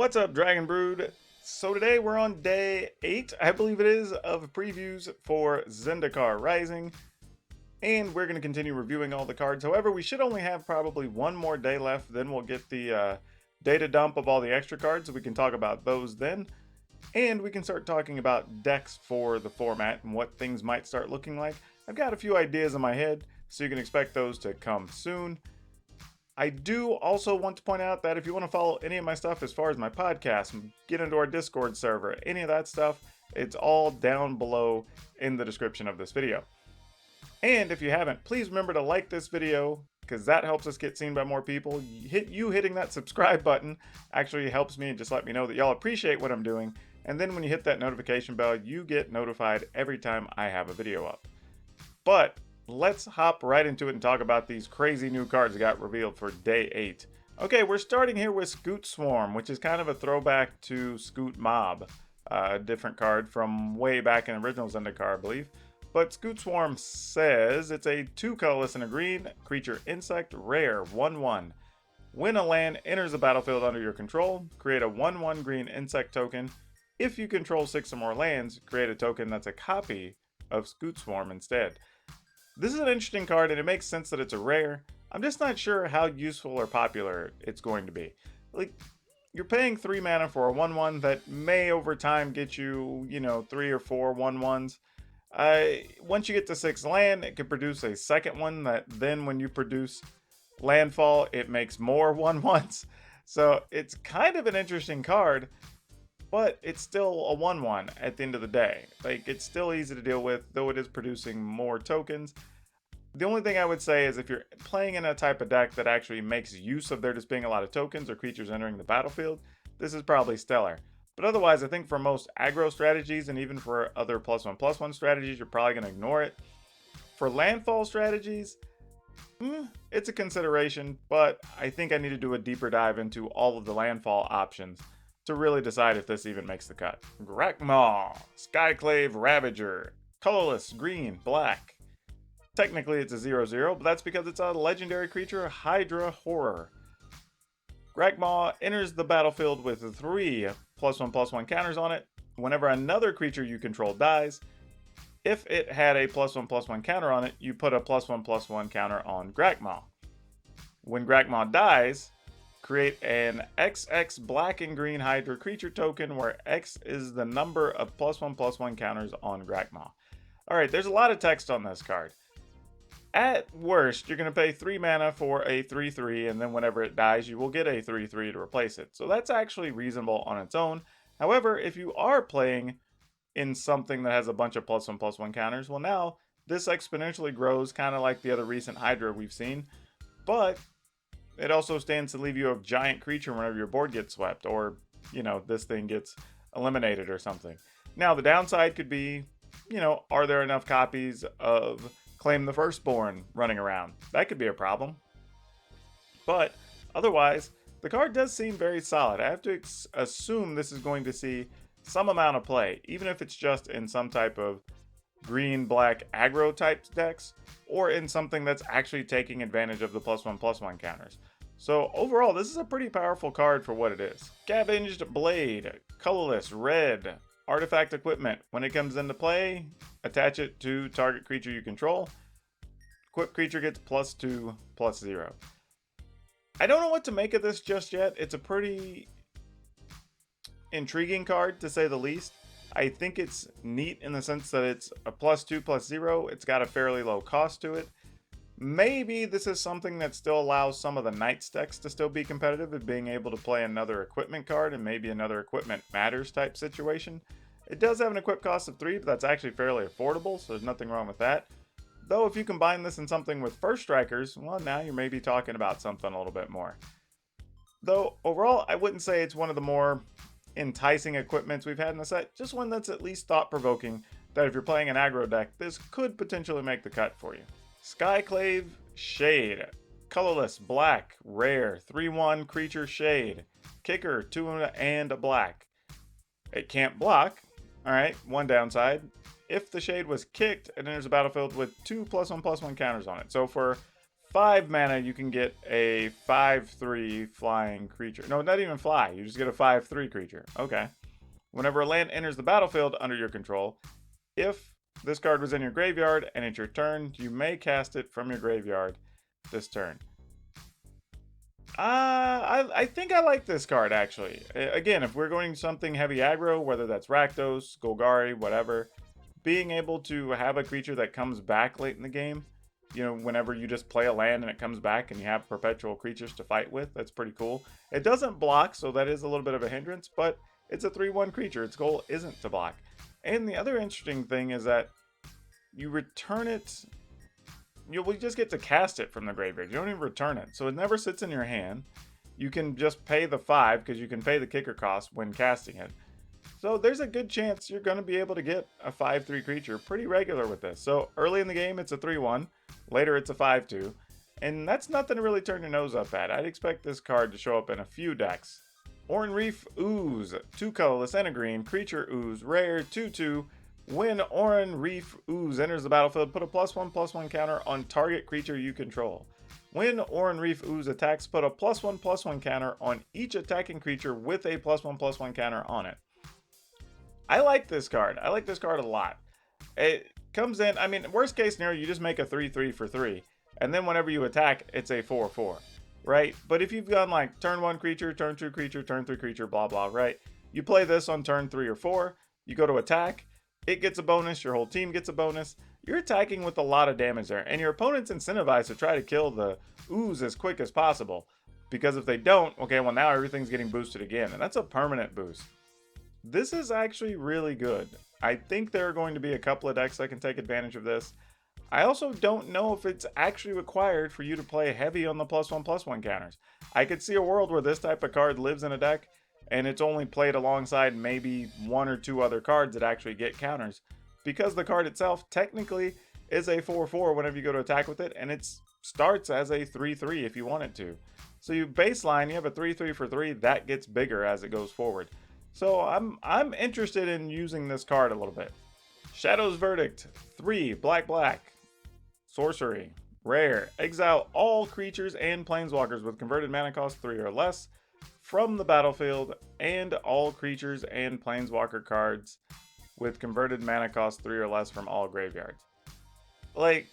What's up, Dragon Brood? So today we're on day 8, I believe it is, of previews for Zendikar Rising, and we're going to continue reviewing all the cards. However, we should only have probably one more day left, then we'll get the data dump of all the extra cards, so we can talk about those then. And we can start talking about decks for the format and what things might start looking like. I've got a few ideas in my head, so you can expect those to come soon. I do also want to point out that if you want to follow any of my stuff as far as my podcast, get into our Discord server, any of that stuff, it's all down below in the description of this video. And if you haven't, please remember to like this video, because that helps us get seen by more people. Hitting that subscribe button actually helps me and just let me know that y'all appreciate what I'm doing. And then when you hit that notification bell, you get notified every time I have a video up. But let's hop right into it and talk about these crazy new cards that got revealed for day 8. Okay, we're starting here with Scute Swarm, which is kind of a throwback to Scute Mob, a different card from way back in original Zendikar, I believe. But Scute Swarm says it's a 2 colorless and a green creature insect, rare, 1/1. When a land enters the battlefield under your control, create a 1/1 green insect token. If you control 6 or more lands, create a token that's a copy of Scute Swarm instead. This is an interesting card, and it makes sense that it's a rare. I'm just not sure how useful or popular it's going to be. Like, you're paying 3 mana for a 1/1 that may over time get you, 3 or 4 1/1s. Once you get to 6 land, it can produce a second one that then when you produce landfall, it makes more 1/1s. So it's kind of an interesting card, but it's still a 1/1 at the end of the day. Like, it's still easy to deal with, though it is producing more tokens. The only thing I would say is if you're playing in a type of deck that actually makes use of there just being a lot of tokens or creatures entering the battlefield, this is probably stellar. But otherwise, I think for most aggro strategies and even for other +1/+1 strategies, you're probably going to ignore it. For landfall strategies, it's a consideration, but I think I need to do a deeper dive into all of the landfall options to really decide if this even makes the cut. Grakmaw, Skyclave Ravager, colorless, green, black. Technically it's a 0/0, but that's because it's a legendary creature, Hydra Horror. Grakmaw enters the battlefield with 3 +1/+1 counters on it. Whenever another creature you control dies, if it had a +1/+1 counter on it, you put a +1/+1 counter on Grakmaw. When Grakmaw dies, create an XX black and green Hydra creature token where X is the number of +1/+1 counters on Grakmaw. Alright, there's a lot of text on this card. At worst, you're going to pay 3 mana for a 3/3, and then whenever it dies, you will get a 3/3 to replace it. So that's actually reasonable on its own. However, if you are playing in something that has a bunch of +1/+1 counters, well, now this exponentially grows, kind of like the other recent Hydra we've seen. But it also stands to leave you a giant creature whenever your board gets swept, or, this thing gets eliminated or something. Now, the downside could be, are there enough copies of Claim the Firstborn running around? That could be a problem. But otherwise, the card does seem very solid. I have to assume this is going to see some amount of play, even if it's just in some type of green-black aggro type decks, or in something that's actually taking advantage of the +1/+1 counters. So overall, this is a pretty powerful card for what it is. Scavenged Blade, colorless, red, artifact equipment. When it comes into play, attach it to target creature you control. Equipped creature gets +2/+0. I don't know what to make of this just yet. It's a pretty intriguing card, to say the least. I think it's neat in the sense that it's a +2/+0. It's got a fairly low cost to it. Maybe this is something that still allows some of the Knights decks to still be competitive and being able to play another equipment card and maybe another equipment matters type situation. It does have an equip cost of 3, but that's actually fairly affordable, so there's nothing wrong with that. Though if you combine this in something with First Strikers, well, now you're maybe talking about something a little bit more. Though overall, I wouldn't say it's one of the more enticing equipments we've had in the set, just one that's at least thought-provoking that if you're playing an aggro deck, this could potentially make the cut for you. Skyclave Shade, colorless, black, rare, 3/1 creature shade, kicker, 2 and a black. It can't block. Alright, one downside. If the shade was kicked, it enters the battlefield with 2 +1/+1 counters on it. So for 5 mana, you can get a 5/3 flying creature. No, not even fly. You just get a 5/3 creature. Okay. Whenever a land enters the battlefield under your control, if this card was in your graveyard and it's your turn, you may cast it from your graveyard this turn. I think I like this card, actually. Again, if we're going something heavy aggro, whether that's Rakdos, Golgari, whatever, being able to have a creature that comes back late in the game, you know, whenever you just play a land and it comes back and you have perpetual creatures to fight with, that's pretty cool. It doesn't block, so that is a little bit of a hindrance, but it's a 3/1 creature. Its goal isn't to block. And the other interesting thing is that you return it, we just get to cast it from the graveyard. You don't even return it. So it never sits in your hand. You can just pay the 5 because you can pay the kicker cost when casting it. So there's a good chance you're going to be able to get a 5/3 creature pretty regular with this. So early in the game, it's a 3/1. Later, it's a 5/2. And that's nothing to really turn your nose up at. I'd expect this card to show up in a few decks. Oran Reef Ooze, 2 colorless and a green, creature ooze, rare, 2/2. When Oran Reef Ooze enters the battlefield, put a +1/+1 counter on target creature you control. When Oran Reef Ooze attacks, put a +1/+1 counter on each attacking creature with a +1/+1 counter on it. I like this card. I like this card a lot. It comes in, I mean, worst case scenario, you just make a 3/3 for 3. And then whenever you attack, it's a 4/4. Right? But if you've gone like turn 1 creature, turn 2 creature, turn 3 creature, blah, blah, right? You play this on turn 3 or 4. You go to attack. It gets a bonus. Your whole team gets a bonus. You're attacking with a lot of damage there. And your opponent's incentivized to try to kill the ooze as quick as possible. Because if they don't, okay, well now everything's getting boosted again. And that's a permanent boost. This is actually really good. I think there are going to be a couple of decks that can take advantage of this. I also don't know if it's actually required for you to play heavy on the +1/+1 counters. I could see a world where this type of card lives in a deck and it's only played alongside maybe 1 or 2 other cards that actually get counters, because the card itself technically is a 4/4 whenever you go to attack with it, and it starts as a 3/3 if you want it to. So you baseline, you have a 3/3 for 3, that gets bigger as it goes forward. So I'm interested in using this card a little bit. Shadow's Verdict, 3 black, sorcery, rare, exile all creatures and planeswalkers with converted mana cost 3 or less from the battlefield, and all creatures and planeswalker cards with converted mana cost 3 or less from all graveyards. Like,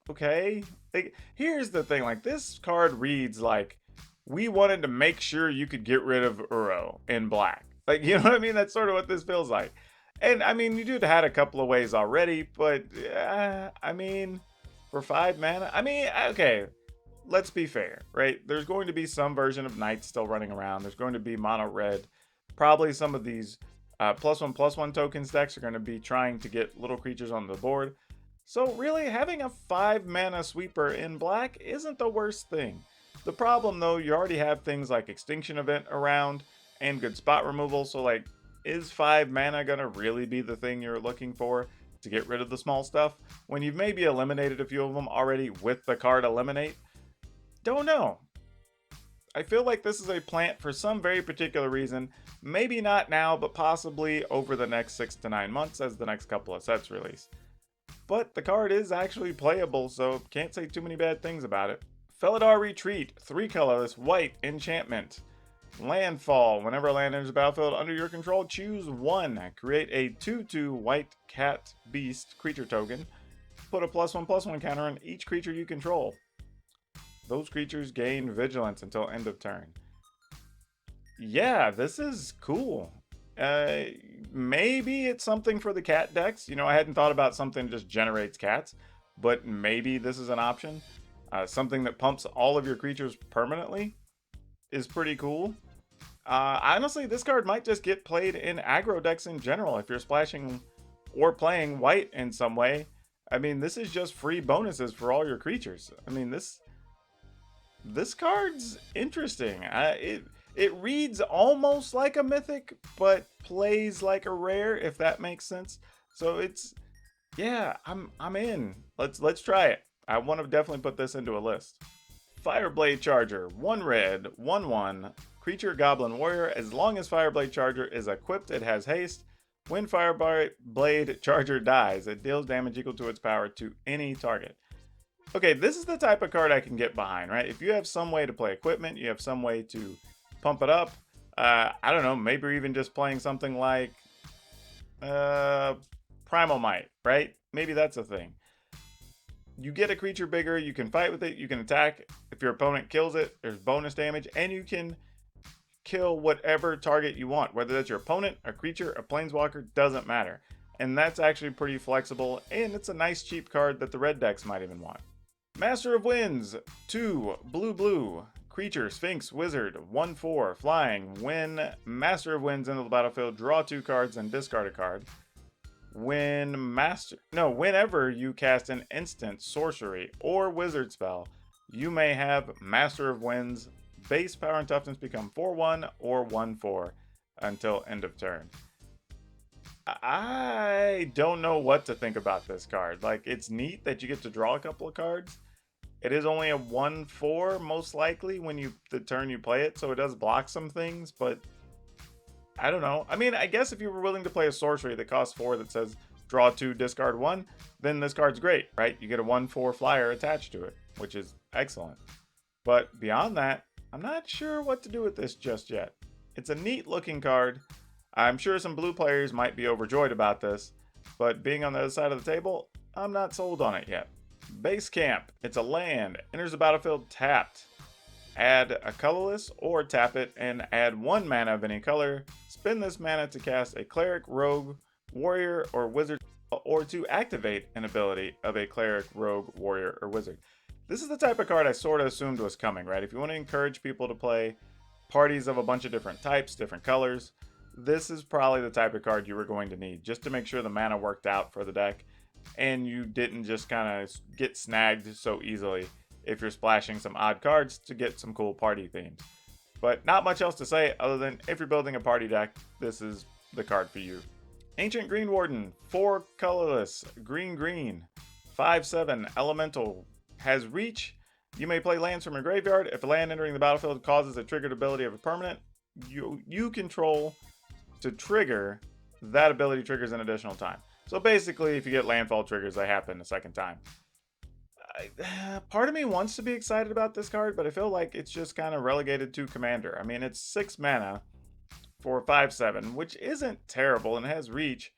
okay, like, here's the thing, like, this card reads like we wanted to make sure you could get rid of Uro in black. Like, you know what I mean? That's sort of what this feels like. And I mean, you had a couple of ways already, but I mean, for 5 mana, I mean, okay, let's be fair, right? There's going to be some version of Knight still running around. There's going to be mono red. Probably some of these +1/+1 tokens decks are going to be trying to get little creatures on the board. So really, having a 5 mana sweeper in black isn't the worst thing. The problem though, you already have things like Extinction Event around and good spot removal. So like, is 5 mana gonna really be the thing you're looking for to get rid of the small stuff when you've maybe eliminated a few of them already with the card Eliminate? Don't know. I feel like this is a plant for some very particular reason. Maybe not now, but possibly over the next 6 to 9 months as the next couple of sets release. But the card is actually playable, so can't say too many bad things about it. Felidar Retreat, 3 colorless, white, enchantment. Landfall. Whenever a land enters the battlefield under your control, choose 1. Create a 2/2 white cat beast creature token. Put a +1/+1 counter on each creature you control. Those creatures gain vigilance until end of turn. Yeah, this is cool. Maybe it's something for the cat decks. You know, I hadn't thought about something that just generates cats, but maybe this is an option. Something that pumps all of your creatures permanently is pretty cool. Honestly, this card might just get played in aggro decks in general if you're splashing or playing white in some way. I mean, this is just free bonuses for all your creatures. I mean, this card's interesting. It reads almost like a mythic, but plays like a rare, if that makes sense. So it's, yeah, I'm in. Let's try it. I want to definitely put this into a list. Fireblade Charger, 1 red, 1/1, creature goblin warrior. As long as Fireblade Charger is equipped, it has haste. When Fireblade Charger dies, it deals damage equal to its power to any target. Okay, this is the type of card I can get behind, right? If you have some way to play equipment, you have some way to pump it up. I don't know, maybe even just playing something like Primal Might, right? Maybe that's a thing. You get a creature bigger, you can fight with it, you can attack. If your opponent kills it, there's bonus damage, and you can kill whatever target you want, whether that's your opponent, a creature, a planeswalker, doesn't matter. And that's actually pretty flexible, and it's a nice cheap card that the red decks might even want. Master of Winds, 2, blue, creature, Sphinx, wizard, 1/4, flying. When Master of Winds into the battlefield, draw 2 cards and discard a card. Whenever you cast an instant, sorcery, or wizard spell, you may have Master of Winds base power and toughness become 4/1 or 1/4 until end of turn. I don't know what to think about this card. Like, it's neat that you get to draw a couple of cards. It is only a 1/4 most likely when the turn you play it, so it does block some things, but I don't know. I mean, I guess if you were willing to play a sorcery that costs 4 that says draw 2, discard 1, then this card's great, right? You get a 1/4 flyer attached to it, which is excellent. But beyond that, I'm not sure what to do with this just yet. It's a neat looking card. I'm sure some blue players might be overjoyed about this, but being on the other side of the table, I'm not sold on it yet. Base Camp. It's a land. Enters the battlefield tapped. Add a colorless or tap it and add 1 mana of any color. Spend this mana to cast a cleric, rogue, warrior, or wizard, or to activate an ability of a cleric, rogue, warrior, or wizard. This is the type of card I sort of assumed was coming, right? If you want to encourage people to play parties of a bunch of different types, different colors, this is probably the type of card you were going to need just to make sure the mana worked out for the deck and you didn't just kind of get snagged so easily if you're splashing some odd cards to get some cool party themes. But not much else to say other than if you're building a party deck, this is the card for you. Ancient Green Warden, 4 colorless, green, 5/7, elemental, has reach. You may play lands from your graveyard. If a land entering the battlefield causes a triggered ability of a permanent you control to trigger, that ability triggers an additional time. So basically, if you get landfall triggers, they happen a second time. Part of me wants to be excited about this card, but I feel like it's just kind of relegated to Commander. I mean, it's 6 mana for 5/7, which isn't terrible and has reach.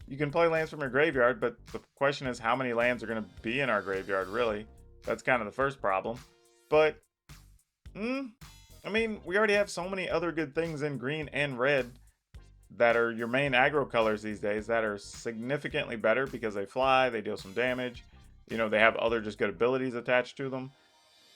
You can play lands from your graveyard, but the question is how many lands are going to be in our graveyard, really? That's kind of the first problem. But, I mean, we already have so many other good things in green and red that are your main aggro colors these days that are significantly better because they fly, they deal some damage. You know, they have other just good abilities attached to them.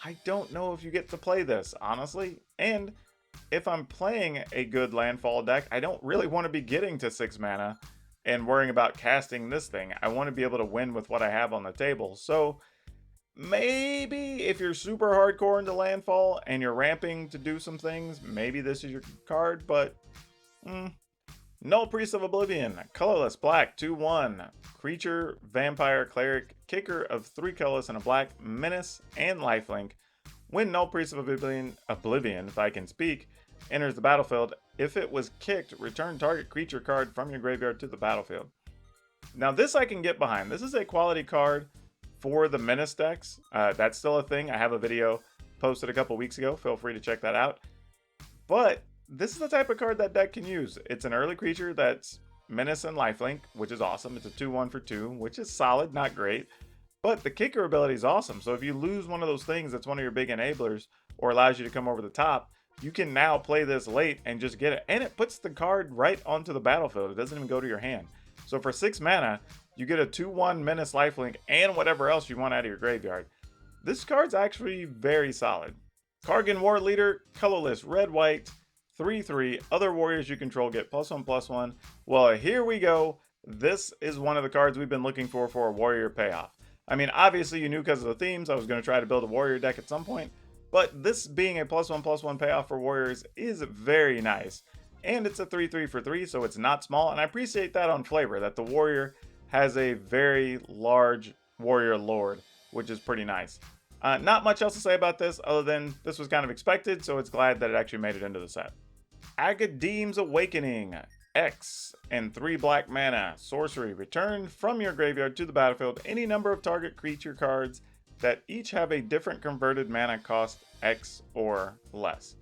I don't know if you get to play this, honestly. And if I'm playing a good landfall deck, I don't really want to be getting to 6 mana and worrying about casting this thing. I want to be able to win with what I have on the table. So maybe if you're super hardcore into landfall and you're ramping to do some things, maybe this is your card, but Null Priest of Oblivion, colorless, black, 2/1, creature, vampire, cleric, kicker of 3 colorless and a black, menace, and lifelink. When Null Priest of Oblivion, if I can speak, enters the battlefield, if it was kicked, return target creature card from your graveyard to the battlefield. Now this I can get behind. This is a quality card for the menace decks. That's still a thing. I have a video posted a couple weeks ago. Feel free to check that out. But this is the type of card that deck can use. It's an early creature that's menace and lifelink, which is awesome. It's a 2/1 for 2, which is solid, not great. But the kicker ability is awesome. So if you lose one of those things that's one of your big enablers or allows you to come over the top, you can now play this late and just get it. And it puts the card right onto the battlefield. It doesn't even go to your hand. So for 6 mana, you get a 2/1 menace lifelink and whatever else you want out of your graveyard. This card's actually very solid. Kargan War Leader, colorless, red-white, 3/3. Other warriors you control get +1/+1. Well, here we go. This is one of the cards we've been looking for a warrior payoff. I mean, obviously you knew because of the themes I was going to try to build a warrior deck at some point, but this being a +1/+1 payoff for warriors is very nice. And it's a 3/3 for 3, so it's not small, and I appreciate that on flavor, that the warrior has a very large warrior lord, which is pretty nice. Not much else to say about this other than this was kind of expected, so it's glad that it actually made it into the set. Agadeem's Awakening. X and 3 black mana. Sorcery. Return from your graveyard to the battlefield any number of target creature cards that each have a different converted mana cost X or less.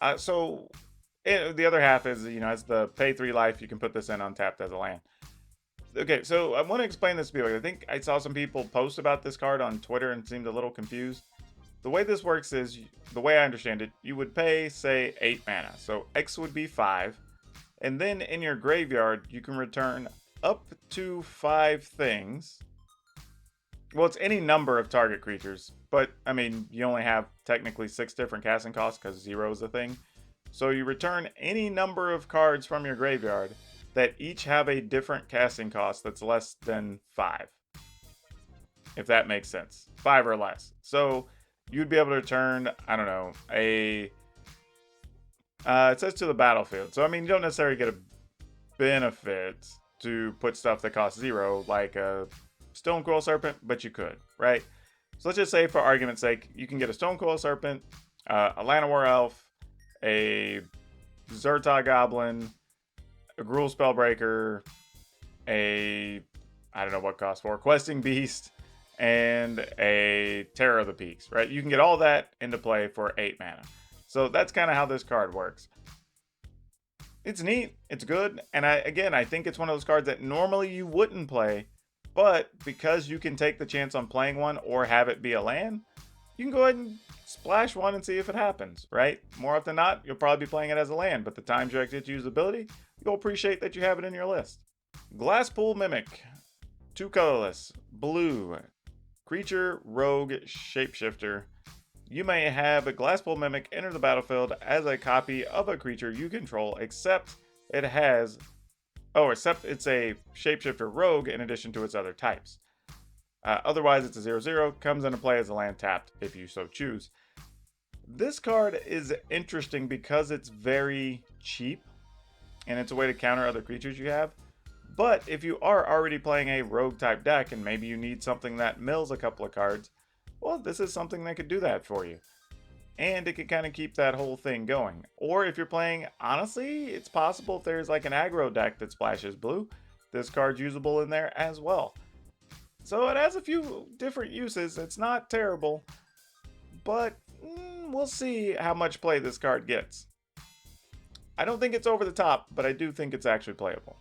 The other half is, as the pay 3 life, you can put this in untapped as a land. Okay, so I want to explain this to people. I think I saw some people post about this card on Twitter and seemed a little confused. The way this works is, the way I understand it, you would pay, say, 8 mana. So X would be 5. And then in your graveyard, you can return up to 5 things. Well, it's any number of target creatures. But, I mean, you only have technically 6 different casting costs because 0 is a thing. So you return any number of cards from your graveyard that each have a different casting cost that's less than 5. If that makes sense. 5 or less. So you'd be able to return, I don't know, it says to the battlefield. So, I mean, you don't necessarily get a benefit to put stuff that costs 0, like a Stonecoil Serpent, but you could, right? So let's just say, for argument's sake, you can get a Stonecoil Serpent, a Llanowar Elf, a Zerta Goblin, a Gruul Spellbreaker, I don't know what cost for, Questing Beast, and a Terror of the Peaks, right? You can get all that into play for 8 mana. So that's kind of how this card works. It's neat, it's good, and I think it's one of those cards that normally you wouldn't play, but because you can take the chance on playing one or have it be a land, you can go ahead and splash one and see if it happens, right? More often than not, you'll probably be playing it as a land, but the times you actually use the ability, you'll appreciate that you have it in your list. Glasspool Mimic, 2 colorless, blue, creature, rogue, shapeshifter. You may have a Glasspool Mimic enter the battlefield as a copy of a creature you control, except it's a shapeshifter rogue in addition to its other types. Otherwise, it's a 0/0, comes into play as a land tapped if you so choose. This card is interesting because it's very cheap, and it's a way to counter other creatures you have. But if you are already playing a rogue type deck, and maybe you need something that mills a couple of cards, well, this is something that could do that for you. And it could kind of keep that whole thing going. Or if you're playing, honestly, it's possible if there's like an aggro deck that splashes blue, this card's usable in there as well. So it has a few different uses. It's not terrible, but we'll see how much play this card gets. I don't think it's over the top, but I do think it's actually playable.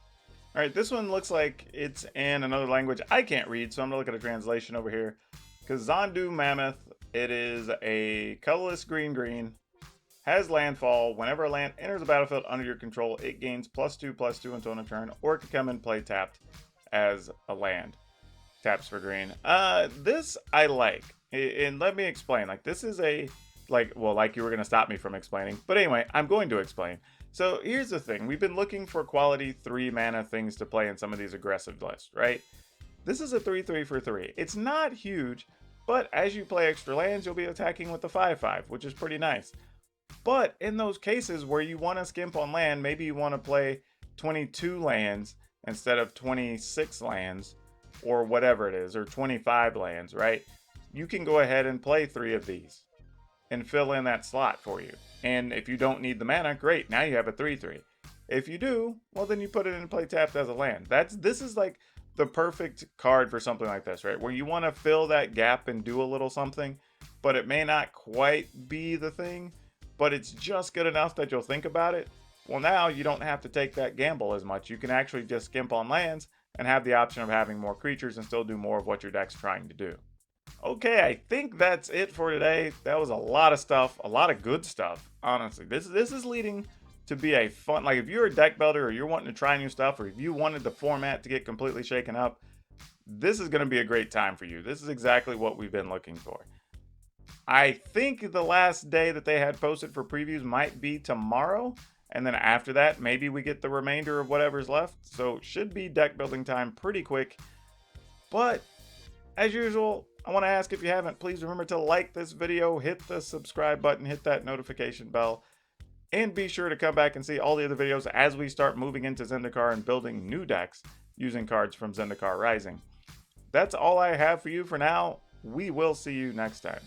All right, this one looks like it's in another language I can't read, so I'm gonna look at a translation over here. Kazandu Mammoth, it is a colorless green, has landfall. Whenever a land enters the battlefield under your control, it gains +2/+2 until end of turn, or it can come and play tapped as a land. Taps for green. This I like, and let me explain. Like, this is like you were gonna stop me from explaining, but anyway, I'm going to explain. So here's the thing: we've been looking for quality 3 mana things to play in some of these aggressive lists, right? This is a 3/3 for 3. It's not huge, but as you play extra lands, you'll be attacking with the 5/5, which is pretty nice. But in those cases where you want to skimp on land, maybe you want to play 22 lands instead of 26 lands, or whatever it is, or 25 lands, right? You can go ahead and play 3 of these and fill in that slot for you. And if you don't need the mana, great, now you have a 3/3. If you do, well, then you put it in play tapped as a land. This is like the perfect card for something like this, right? Where you want to fill that gap and do a little something, but it may not quite be the thing, but it's just good enough that you'll think about it. Well, now you don't have to take that gamble as much. You can actually just skimp on lands and have the option of having more creatures and still do more of what your deck's trying to do. Okay, I think that's it for today. That was a lot of stuff, a lot of good stuff, honestly. This is leading to be a fun, like if you're a deck builder or you're wanting to try new stuff, or if you wanted the format to get completely shaken up, this is going to be a great time for you. This is exactly what we've been looking for. I think the last day that they had posted for previews might be tomorrow, and then after that, maybe we get the remainder of whatever's left. So it should be deck building time pretty quick. But as usual, I want to ask, if you haven't, please remember to like this video, hit the subscribe button, hit that notification bell, and be sure to come back and see all the other videos as we start moving into Zendikar and building new decks using cards from Zendikar Rising. That's all I have for you for now. We will see you next time.